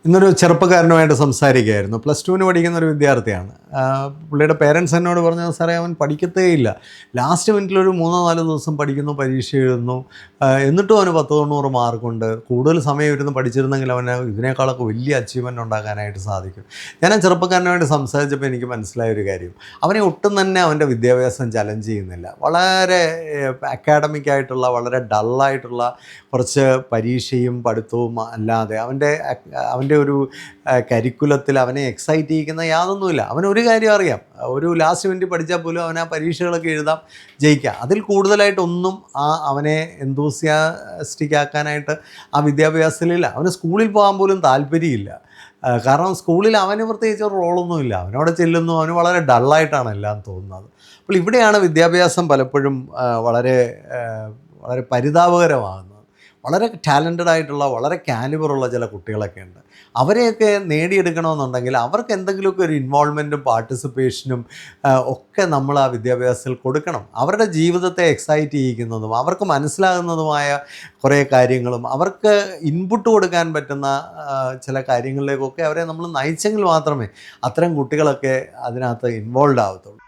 ഇന്നൊരു ചെറുപ്പക്കാരനുമായിട്ട് സംസാരിക്കുകയായിരുന്നു. പ്ലസ് ടുവിന് പഠിക്കുന്ന ഒരു വിദ്യാർത്ഥിയാണ്. പുള്ളിയുടെ പേരൻസ് എന്നോട് പറഞ്ഞത്, സാറേ അവൻ പഠിക്കത്തേയില്ല. ലാസ്റ്റ് മിനിറ്റിലൊരു 3-4 ദിവസം പഠിക്കുന്നു, പരീക്ഷ എഴുതുന്നു. എന്നിട്ടും അവന് 10-90 മാർക്കുണ്ട്. കൂടുതൽ സമയം ഇരുന്ന് പഠിച്ചിരുന്നെങ്കിൽ അവന് ഇതിനേക്കാളൊക്കെ വലിയ അച്ചീവ്മെൻ്റ് ഉണ്ടാക്കാനായിട്ട് സാധിക്കും. ഞാൻ ആ ചെറുപ്പക്കാരനുമായിട്ട് സംസാരിച്ചപ്പോൾ എനിക്ക് മനസ്സിലായൊരു കാര്യം, അവനെ ഒട്ടും തന്നെ അവൻ്റെ വിദ്യാഭ്യാസം ചലഞ്ച് ചെയ്യുന്നില്ല. വളരെ അക്കാഡമിക്കായിട്ടുള്ള, വളരെ ഡള്ളായിട്ടുള്ള കുറച്ച് പരീക്ഷയും പഠിത്തവും അല്ലാതെ അവൻ്റെ ഒരു കരിക്കുലത്തിൽ അവനെ എക്സൈറ്റ് ചെയ്യിക്കുന്ന യാതൊന്നുമില്ല. അവനൊരു കാര്യം അറിയാം, ഒരു ലാസ്റ്റ് മിനിറ്റ് പഠിച്ചാൽ പോലും അവൻ ആ പരീക്ഷകളൊക്കെ എഴുതാം, ജയിക്കാം. അതിൽ കൂടുതലായിട്ടൊന്നും അവനെ എന്തൂസിയാസ്റ്റിക് ആക്കാനായിട്ട് ആ വിദ്യാഭ്യാസത്തിലില്ല. അവന് സ്കൂളിൽ പോകാൻ പോലും താല്പര്യമില്ല. കാരണം സ്കൂളിൽ അവന് പ്രത്യേകിച്ച് ഒരു റോളൊന്നുമില്ല. അവനവിടെ ചെല്ലുന്നു, അവന് വളരെ ഡള്ളായിട്ടാണ് എല്ലാം തോന്നുന്നത്. അപ്പോൾ ഇവിടെയാണ് വിദ്യാഭ്യാസം പലപ്പോഴും വളരെ വളരെ പരിതാപകരമാകുന്നത്. വളരെ ടാലൻറ്റഡ് ആയിട്ടുള്ള, വളരെ കാലിബറുള്ള ചില കുട്ടികളൊക്കെ ഉണ്ട്. അവരെയൊക്കെ നേടിയെടുക്കണമെന്നുണ്ടെങ്കിൽ അവർക്ക് എന്തെങ്കിലുമൊക്കെ ഒരു ഇൻവോൾവ്മെൻറ്റും പാർട്ടിസിപ്പേഷനും ഒക്കെ നമ്മൾ ആ വിദ്യാഭ്യാസത്തിൽ കൊടുക്കണം. അവരുടെ ജീവിതത്തെ എക്സൈറ്റ് ചെയ്യിക്കുന്നതും അവർക്ക് മനസ്സിലാകുന്നതുമായ കുറേ കാര്യങ്ങളും അവർക്ക് ഇൻപുട്ട് കൊടുക്കാൻ പറ്റുന്ന ചില കാര്യങ്ങളിലേക്കൊക്കെ അവരെ നമ്മൾ നയിച്ചെങ്കിൽ മാത്രമേ അത്തരം കുട്ടികളൊക്കെ അതിനകത്ത് ഇൻവോൾവ് ആവത്തുള്ളൂ.